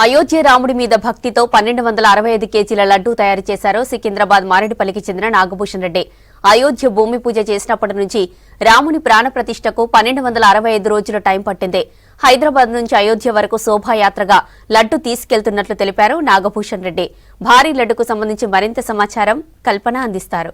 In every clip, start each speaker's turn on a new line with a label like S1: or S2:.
S1: అయోధ్య రాముడి మీద భక్తితో 1265 కేజీల లడ్డూ తయారు చేశారు సికింద్రాబాద్ మారేడుపల్లికి చెందిన నాగభూషణ్ రెడ్డి. అయోధ్య భూమి పూజ చేసినప్పటి నుంచి రాముని ప్రాణప్రతిష్ఠకు 1265 రోజుల టైం పట్టింది. హైదరాబాద్ నుంచి అయోధ్య వరకు శోభాయాత్రగా లడ్డు తీసుకెళ్తున్నట్లు తెలిపారు నాగభూషణ్ రెడ్డి. భారీ లడ్డుకు సంబంధించి మరింత సమాచారం కల్పన అందిస్తారు.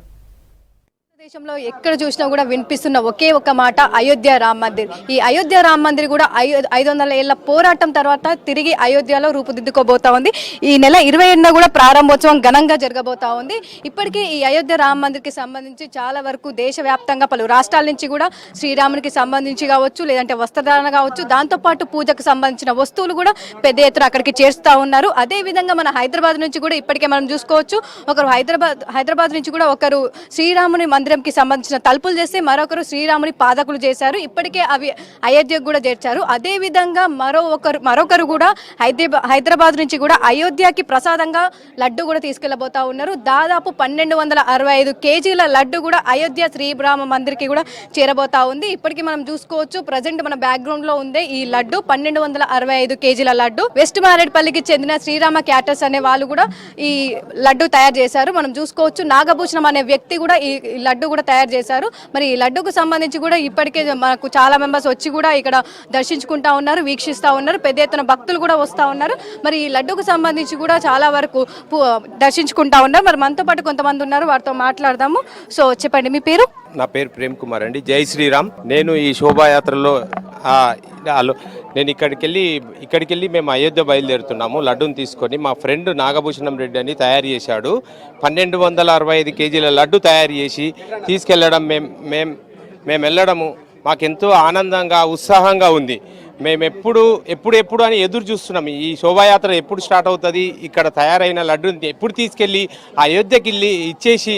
S2: దేశంలో ఎక్కడ చూసినా కూడా వినిపిస్తున్న ఒకే ఒక మాట అయోధ్య రామ మందిర్. ఈ అయోధ్య రామ మందిర్ కూడా 500 ఏళ్ల పోరాటం తర్వాత తిరిగి అయోధ్యలో రూపుదిద్దుకోబోతా ఉంది. ఈ నెల 27న కూడా ప్రారంభోత్సవం ఘనంగా జరగబోతా ఉంది. ఇప్పటికే ఈ అయోధ్య రామ మందిర్కి సంబంధించి చాలా వరకు దేశవ్యాప్తంగా పలు రాష్ట్రాల నుంచి కూడా శ్రీరామునికి సంబంధించి కావచ్చు, లేదంటే వస్త్రధారణ కావచ్చు, దాంతోపాటు పూజకు సంబంధించిన వస్తువులు కూడా పెద్ద ఎత్తున అక్కడికి చేరుస్తూ ఉన్నారు. అదేవిధంగా మన హైదరాబాద్ నుంచి కూడా ఇప్పటికే మనం చూసుకోవచ్చు, ఒకరు హైదరాబాద్ నుంచి కూడా ఒకరు శ్రీరాముని మందిరంకి సంబంధించిన తలుపులు చేస్తే మరొకరు శ్రీరాముని పాదకులు చేశారు. ఇప్పటికే అవి అయోధ్యకు కూడా చేర్చారు. అదే విధంగా మరొకరు కూడా హైదరాబాద్ నుంచి కూడా అయోధ్యకి ప్రసాదంగా లడ్డు కూడా తీసుకెళ్లబోతా ఉన్నారు. దాదాపు 1265 కేజీల లడ్డు కూడా అయోధ్య శ్రీరామ మందిర్కి కూడా చేరబోతా ఉంది. ఇప్పటికీ మనం చూసుకోవచ్చు, ప్రజెంట్ మన బ్యాక్గ్రౌండ్ లో ఉంది ఈ లడ్డు 1265 కేజీల లడ్డు. వెస్ట్ మారేడుపల్లికి చెందిన శ్రీరామ క్యాటర్స్ అనే వాళ్ళు కూడా ఈ లడ్డు తయారు చేశారు. మనం చూసుకోవచ్చు, నాగభూషణం అనే వ్యక్తి కూడా ఈ లడ్డు కూడా తయారు చేశారు. మరి ఈ లడ్డుకు సంబంధించి కూడా ఇప్పటికే మనకు చాలా మెంబర్స్ వచ్చి కూడా ఇక్కడ దర్శించుకుంటా ఉన్నారు, వీక్షిస్తూ ఉన్నారు. పెద్ద ఎత్తున భక్తులు కూడా వస్తూ ఉన్నారు. మరి ఈ లడ్డుకు సంబంధించి కూడా చాలా వరకు దర్శించుకుంటా ఉన్నారు. మరి మనతో పాటు కొంతమంది ఉన్నారు, వారితో మాట్లాడదాము. సో చెప్పండి, మీ పేరు?
S3: నా పేరు ప్రేమ్ కుమార్ అండి. జై శ్రీరామ్. నేను ఈ శోభాయాత్రలో నేను ఇక్కడికి వెళ్ళి మేము అయోధ్య బయలుదేరుతున్నాము. లడ్డూని తీసుకొని మా ఫ్రెండ్ నాగభూషణం రెడ్డి అని తయారు చేశాడు. 1265 కేజీల లడ్డు తయారు చేసి తీసుకెళ్లడం మేము వెళ్ళడము మాకెంతో ఆనందంగా ఉత్సాహంగా ఉంది. మేము ఎప్పుడు అని ఎదురు చూస్తున్నాం. ఈ శోభాయాత్ర ఎప్పుడు స్టార్ట్ అవుతుంది, ఇక్కడ తయారైన లడ్డూని ఎప్పుడు తీసుకెళ్ళి అయోధ్యకి ఇచ్చేసి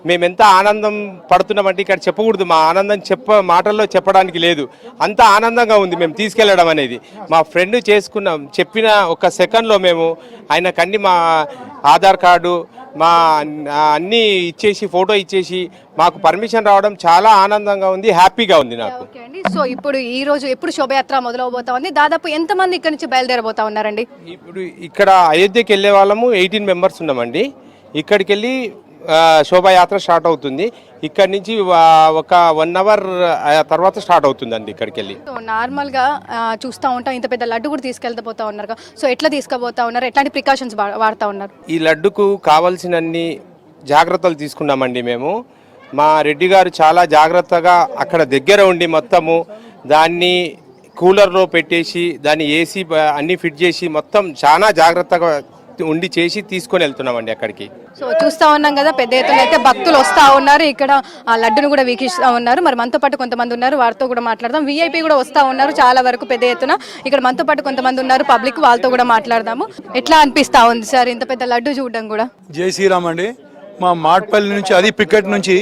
S3: మేమెంత ఆనందం పడుతున్నామంటే ఇక్కడ చెప్పకూడదు. మా ఆనందం మాటల్లో చెప్పడానికి లేదు. అంత ఆనందంగా ఉంది మేము తీసుకెళ్లడం అనేది. మా ఫ్రెండ్ చెప్పిన ఒక సెకండ్లో మేము ఆయనకన్నీ మా ఆధార్ కార్డు మా అన్నీ ఇచ్చేసి ఫోటో ఇచ్చేసి మాకు పర్మిషన్ రావడం చాలా ఆనందంగా ఉంది, హ్యాపీగా ఉంది నాకు.
S2: సో ఇప్పుడు ఈ రోజు ఎప్పుడు శోభయాత్ర మొదలవబోతా ఉంది? దాదాపు ఎంతమంది ఇక్కడ నుంచి బయలుదేరబోతా ఉన్నారండి?
S3: ఇప్పుడు ఇక్కడ అయోధ్యకి వెళ్ళే వాళ్ళము 18 మెంబర్స్ ఉన్నామండి. ఇక్కడికి వెళ్ళి శోభాయాత్ర స్టార్ట్ అవుతుంది. ఇక్కడ నుంచి ఒక 1 అవర్ తర్వాత స్టార్ట్ అవుతుందండి ఇక్కడికి వెళ్ళి.
S2: నార్మల్ గా చూస్తూ ఉంటాం, ఇంత పెద్ద లడ్డు కూడా తీసుకెళ్తా ఉన్నారు. సో ఎట్లా తీసుకుపోతా ఉన్నారు, ఎట్లాంటి ప్రికాషన్స్ వాడుతూ ఉన్నారు?
S3: ఈ లడ్డుకు కావాల్సినన్ని జాగ్రత్తలు తీసుకున్నామండి మేము. మా రెడ్డి గారు చాలా జాగ్రత్తగా అక్కడ దగ్గర ఉండి మొత్తము దాన్ని కూలర్లో పెట్టేసి దాన్ని ఏసీ అన్ని ఫిట్ చేసి మొత్తం చాలా జాగ్రత్తగా ఉండి చేసి తీసుకొని వెళ్తున్నామండి అక్కడికి.
S2: సో చూస్తూ ఉన్నాం కదా, పెద్ద ఎత్తున అయితే భక్తులు వస్తూ ఉన్నారు. ఇక్కడ ఆ లడ్డును కూడా వీక్షిస్తూ ఉన్నారు. మరి మనతో పాటు కొంతమంది ఉన్నారు, వారితో కూడా మాట్లాడదాం. VIP కూడా వస్తూ ఉన్నారు చాలా వరకు పెద్ద ఎత్తున. ఇక్కడ మనతో పాటు కొంతమంది ఉన్నారు పబ్లిక్, వాళ్ళతో కూడా మాట్లాడదాము. ఎట్లా అనిపిస్తా ఉంది సార్ ఇంత పెద్ద లడ్డు చూడడం కూడా?
S4: జై శ్రీరామ్ అండి. మా మాట్పల్లి నుంచి అది పికెట్ నుంచి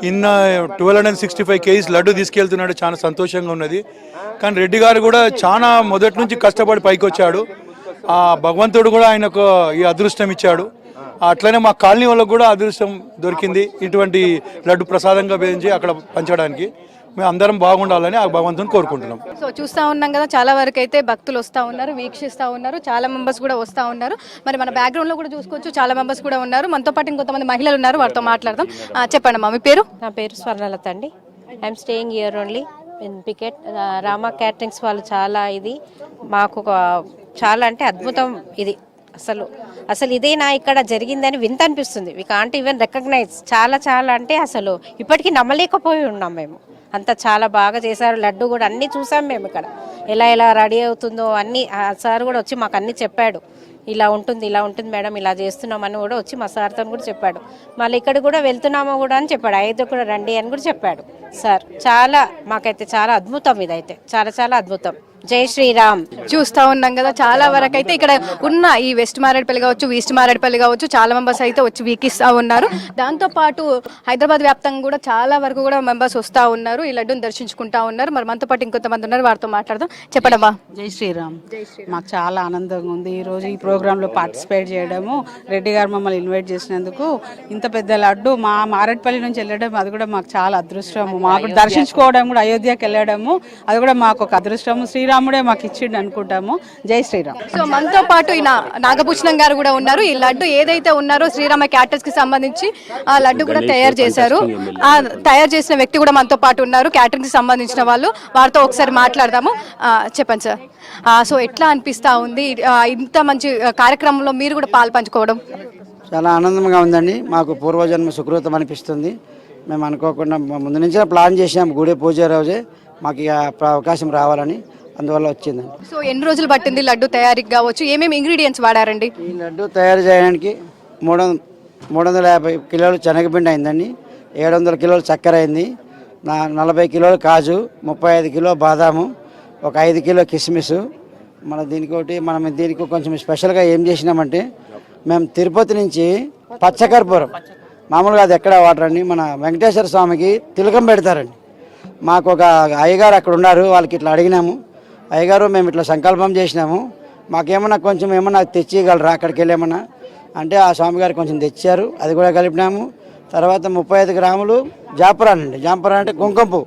S4: 1265 కేజీస్ లడ్డు తీసుకెళ్తున్నాడు. చాలా సంతోషంగా ఉన్నది. కానీ రెడ్డి గారు కూడా చాలా మొదటి నుంచి కష్టపడి పైకి వచ్చాడు. ఆ భగవంతుడు కూడా ఆయనకు ఈ అదృష్టం ఇచ్చాడు. అట్లనే మా కాలనీ వాళ్ళకు కూడా అదృష్టం దొరికింది ఇటువంటి లడ్డు ప్రసాదంగా వేయించి అక్కడ పంచడానికి. మేము అందరం బాగుండాలని ఆ భగవంతుని కోరుకుంటున్నాం.
S2: సో చూస్తూ ఉన్నాం కదా, చాలా వరకు అయితే భక్తులు వస్తూ ఉన్నారు, వీక్షిస్తూ ఉన్నారు. చాలా మెంబర్స్ కూడా వస్తూ ఉన్నారు. మరి మన బ్యాక్గ్రౌండ్ లో కూడా చూసుకోవచ్చు, చాలా మెంబర్స్ కూడా ఉన్నారు. మనతో పాటు ఇంకొంతమంది మహిళలు ఉన్నారు, వారితో మాట్లాడదాం. చెప్పండి అమ్మా, మీ పేరు?
S5: నా పేరు స్వర్ణలత అండి. I'm staying here only in Picket. Rama caterings వాళ్ళు చాలా మాకు చాలా అంటే అద్భుతం ఇది. అసలు ఇదేనా ఇక్కడ జరిగిందని వింత అనిపిస్తుంది. We can't even recognise. చాలా అంటే అసలు ఇప్పటికీ నమ్మలేకపోయి ఉన్నాం మేము. అంత చాలా బాగా చేశారు. లడ్డు కూడా అన్నీ చూసాం మేము ఇక్కడ, ఎలా రెడీ అవుతుందో అన్నీ. సార్ కూడా వచ్చి మాకు అన్నీ చెప్పాడు, ఇలా ఉంటుంది మేడం, ఇలా చేస్తున్నామని కూడా వచ్చి మా సార్తో కూడా చెప్పాడు. మళ్ళీ ఇక్కడ కూడా వెళ్తున్నామో కూడా అని చెప్పాడు, అయోధ్య కూడా రండి అని కూడా చెప్పాడు సార్. మాకైతే చాలా అద్భుతం, ఇదైతే చాలా అద్భుతం. జై శ్రీరామ్.
S2: చూస్తూ ఉన్నాం కదా, చాలా వరకు అయితే ఇక్కడ ఉన్న ఈ వెస్ట్ మారేడుపల్లి కావచ్చు, ఈస్ట్ మారేడుపల్లి కావచ్చు, చాలా మెంబర్స్ అయితే వచ్చి వీక్షిస్తూ ఉన్నారు. దాంతోపాటు హైదరాబాద్ వ్యాప్తంగా కూడా చాలా వరకు కూడా మెంబర్స్ వస్తూ ఉన్నారు, ఈ లడ్డును దర్శించుకుంటా ఉన్నారు. మరి మనతో పాటు ఇంకొంతమంది ఉన్నారు, వారితో మాట్లాడదాం. చెప్పడమ్మా.
S6: జై శ్రీరామ్. మాకు చాలా ఆనందంగా ఉంది ఈరోజు ఈ ప్రోగ్రాంలో పార్టిసిపేట్ చేయడము. రెడ్డి గారు మమ్మల్ని ఇన్వైట్ చేసినందుకు. ఇంత పెద్ద లడ్డు మా మారేడుపల్లి నుంచి వెళ్ళడం అది కూడా మాకు చాలా అదృష్టము. మాకు దర్శించుకోవడం కూడా, అయోధ్యకి వెళ్ళడము అది కూడా మాకు ఒక అదృష్టము. శ్రీరామ్ శ్రీరాముడే మాకు ఇచ్చిండు అనుకుంటాము. జై శ్రీరామ్.
S2: సో మనతో పాటు ఈ నాగభూషణం గారు కూడా ఉన్నారు. ఈ లడ్డు ఏదైతే ఉన్నారో శ్రీరామ క్యాటర్స్ కి సంబంధించి ఆ లడ్డు కూడా తయారు చేశారు. ఆ తయారు చేసిన వ్యక్తి కూడా మనతో పాటు ఉన్నారు, క్యాటరింగ్ కి సంబంధించిన వాళ్ళు. వారితో ఒకసారి మాట్లాడదాము. చెప్పండి సార్, సో ఎట్లా అనిపిస్తా ఉంది ఇంత మంచి కార్యక్రమంలో మీరు కూడా పాలు పంచుకోవడం?
S7: చాలా ఆనందంగా ఉందండి. మాకు పూర్వజన్మ సుకృతం అనిపిస్తుంది. మేము అనుకోకుండా ముందు నుంచే ప్లాన్ చేసాం, గుడి పూజ రోజే మాకు అవకాశం రావాలని, అందువల్ల వచ్చిందండి.
S2: సో ఎన్ని రోజులు పట్టింది లడ్డు తయారీకి కావచ్చు? ఏమేమి ఇంగ్రీడియంట్స్ వాడారండి?
S7: ఈ లడ్డు తయారు చేయడానికి 350 కిలోలు శనగపిండి అయిందండి, 700 కిలోలు చక్కెర అయింది, 40 కిలోలు కాజు, 35 కిలో బాదాము, ఒక 5 కిలో కిస్మిస్. మనం దీనికి కొంచెం స్పెషల్గా ఏం చేసినామంటే, మేము తిరుపతి నుంచి పచ్చకర్పూరం, మామూలుగా అది ఎక్కడ వాటర్ అండి, మన వెంకటేశ్వర స్వామికి తిలకం పెడతారండి. మాకు ఒక అయ్యగారు అక్కడ ఉన్నారు, వాళ్ళకి ఇట్లా అడిగినాము, అయ్యగారు మేము ఇట్లా సంకల్పం చేసినాము, మాకేమన్నా కొంచెం ఏమన్నా తెచ్చిగలరా అక్కడికి వెళ్ళేమన్నా అంటే, ఆ స్వామి గారు కొంచెం తెచ్చారు, అది కూడా కలిపినాము. తర్వాత 35 గ్రాములు జాంపరాన్ అండి, జాంపరాన్ అంటే కుంకుమ పువ్వు,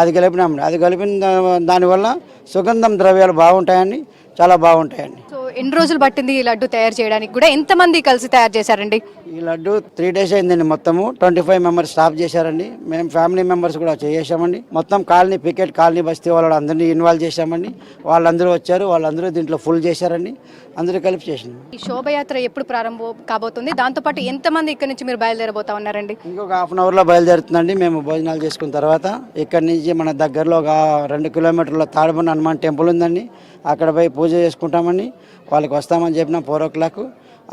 S7: అది కలిపినామండి. అది కలిపిన దానివల్ల సుగంధం ద్రవ్యాలు బాగుంటాయండి, చాలా బాగుంటాయండి.
S2: సో ఎన్ని రోజులు పట్టింది ఈ లడ్డు తయారు చేయడానికి కూడా? ఎంతమంది కలిసి తయారు చేశారండి?
S7: ఈ లడ్డు 3 days అయిందండి. మొత్తము 25 మెంబర్స్ స్టాఫ్ చేశారండి. మేము ఫ్యామిలీ మెంబర్స్ కూడా చేసామండి. మొత్తం కాలనీ పికెట్ కాలనీ బస్తీ వాళ్ళు అందరినీ ఇన్వాల్వ్ చేశామండి. వాళ్ళందరూ వచ్చారు, వాళ్ళందరూ దీంట్లో ఫుల్ చేశారండి, అందరూ కలిపి చేసినాం.
S2: ఈ శోభయాత్ర ఎప్పుడు ప్రారంభం కాబోతుంది? దాంతోపాటు ఎంతమంది ఇక్కడ నుంచి మీరు బయలుదేరబోతా ఉన్నారండి?
S7: ఇంకొక ½ అవర్లో బయలుదేరుతుందండి. మేము భోజనాలు చేసుకున్న తర్వాత ఇక్కడ నుంచి మన దగ్గరలో ఒక 2 కిలోమీటర్ల తాడబండ హనుమాన్ టెంపుల్ ఉందండి, అక్కడ పోయి పూజ చేసుకుంటామండి. వాళ్ళకి వస్తామని చెప్పిన 4 o'clock.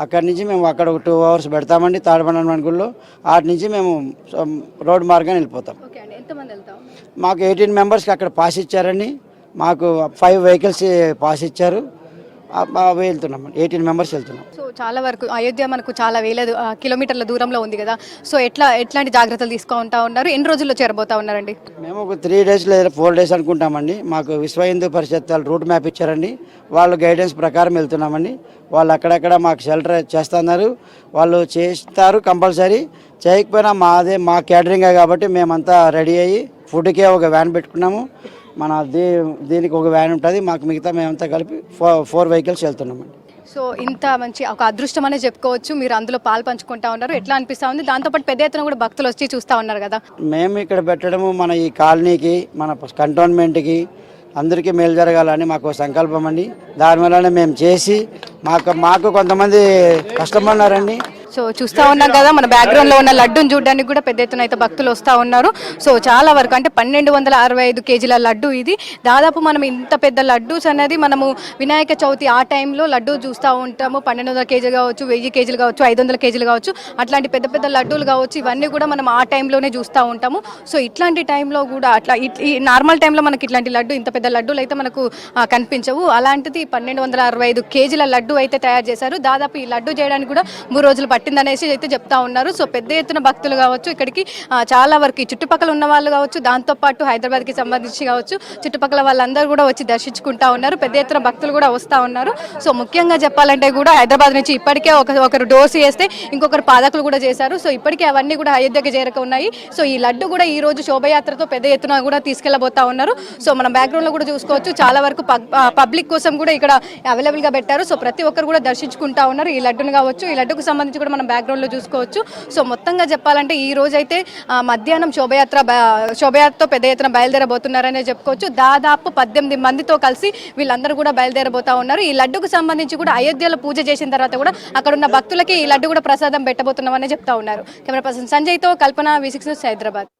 S7: అక్కడి నుంచి మేము అక్కడ ఒక 2 hours పెడతామండి తాడబండ హనుమాన్ గుడిలో. అటు నుంచి మేము రోడ్ మార్గాన్ని వెళ్ళిపోతాం. మాకు 18 మెంబర్స్కి అక్కడ పాస్ ఇచ్చారండి. మాకు 5 vehicles పాస్ ఇచ్చారు, వెళ్తున్నాం. 18 మెంబర్స్ వెళ్తున్నాం.
S2: సో చాలా వరకు అయోధ్య మనకు చాలా వేల కిలోమీటర్ల దూరంలో ఉంది కదా, సో ఎట్లాంటి జాగ్రత్తలు తీసుకుంటా ఉన్నారు? ఎన్ని రోజుల్లో చేరబోతా ఉన్నారండి?
S7: మేము ఒక 3 days లేదా 4 days అనుకుంటామండి. మాకు విశ్వ హిందూ పరిషత్ వాళ్ళు రూట్ మ్యాప్ ఇచ్చారండి, వాళ్ళు గైడెన్స్ ప్రకారం వెళ్తున్నామండి. వాళ్ళు అక్కడక్కడ మాకు షెల్టర్ చేస్తున్నారు, వాళ్ళు చేస్తారు కంపల్సరీ. చేయకపోయినా మా క్యాటరింగే కాబట్టి మేమంతా రెడీ అయ్యి ఫుడ్కే ఒక వ్యాన్ పెట్టుకున్నాము. మన దీనికి ఒక వ్యాన్ ఉంటుంది, మాకు మిగతా మేమంతా కలిపి 4 vehicles వెళ్తున్నామండి.
S2: సో ఇంత మంచి ఒక అదృష్టం అనే చెప్పుకోవచ్చు, మీరు అందులో పాలు పంచుకుంటా ఉన్నారు. ఎట్లా అనిపిస్తూ ఉంది? దాంతోపాటు పెద్ద ఎత్తున కూడా భక్తులు వచ్చి చూస్తూ ఉన్నారు కదా.
S7: మేము ఇక్కడ పెట్టడము మన ఈ కాలనీకి, మన కంటోన్మెంట్కి అందరికీ మేలు జరగాలని మాకు సంకల్పం అండి. దానివల్లనే మేము చేసి మాకు కొంతమంది కష్టపడినారండి.
S2: సో చూస్తూ ఉన్నాం కదా, మన బ్యాక్గ్రౌండ్ లో ఉన్న లడ్డూని చూడడానికి కూడా పెద్ద ఎత్తున అయితే భక్తులు వస్తూ ఉన్నారు. సో చాలా వరకు అంటే 1265 kgల లడ్డు ఇది. దాదాపు మనం ఇంత పెద్ద లడ్డూస్ అనేది మనము వినాయక చవితి ఆ టైంలో లడ్డూ చూస్తూ ఉంటాము. 1200 kg కావచ్చు, 1000 kg కావచ్చు, 500 kg కావచ్చు, అట్లాంటి పెద్ద పెద్ద లడ్డూలు కావచ్చు, ఇవన్నీ కూడా మనం ఆ టైంలోనే చూస్తూ ఉంటాము. సో ఇట్లాంటి టైంలో కూడా ఈ నార్మల్ టైంలో మనకి ఇట్లాంటి లడ్డు, ఇంత పెద్ద లడ్డూలు అయితే మనకు కనిపించవు. అలాంటిది 1265 kgల లడ్డు అయితే తయారు చేశారు. దాదాపు ఈ లడ్డు చేయడానికి కూడా 3 రోజులు పట్టిందనేసి అయితే చెప్తా ఉన్నారు. సో పెద్ద ఎత్తున భక్తులు కావచ్చు, ఇక్కడికి చాలా వరకు ఈ చుట్టుపక్కల ఉన్న వాళ్ళు కావచ్చు, దాంతోపాటు హైదరాబాద్కి సంబంధించి కావచ్చు, చుట్టుపక్కల వాళ్ళందరూ కూడా వచ్చి దర్శించుకుంటా ఉన్నారు. పెద్ద ఎత్తున భక్తులు కూడా వస్తూ ఉన్నారు. సో ముఖ్యంగా చెప్పాలంటే కూడా హైదరాబాద్ నుంచి ఇప్పటికే ఒకరు డోసు చేస్తే ఇంకొకరు పాదకులు కూడా చేశారు. సో ఇప్పటికే అవన్నీ కూడా అయోధ్యకి చేరక ఉన్నాయి. సో ఈ లడ్డు కూడా ఈ రోజు శోభయాత్రతో పెద్ద ఎత్తున కూడా తీసుకెళ్లబోతా ఉన్నారు. సో మనం బ్యాక్గ్రౌండ్ లో కూడా చూసుకోవచ్చు, చాలా వరకు పబ్లిక్ కోసం కూడా ఇక్కడ అవైలబుల్ గా పెట్టారు. సో ప్రతి ఒక్కరు కూడా దర్శించుకుంటా ఉన్నారు ఈ లడ్డును కావచ్చు. ఈ లడ్డుకు సంబంధించి కూడా మనం బ్యాక్గ్రౌండ్ లో చూసుకోవచ్చు. సో మొత్తంగా చెప్పాలంటే ఈ రోజు అయితే మధ్యాహ్నం శోభయాత్రతో పెద్ద ఎత్తున బయలుదేరబోతున్నారనే చెప్పుకోవచ్చు. దాదాపు 18 మందితో కలిసి వీళ్ళందరూ కూడా బయలుదేరబోతా ఉన్నారు. ఈ లడ్డుకు సంబంధించి కూడా అయోధ్యలో పూజ చేసిన తర్వాత కూడా అక్కడ ఉన్న భక్తులకి ఈ లడ్డు కూడా ప్రసాదం పెట్టబోతున్నామని చెప్తా ఉన్నారు. కెమెరా పర్సన్ సంజయ్తో కల్పన, V6 న్యూస్, హైదరాబాద్.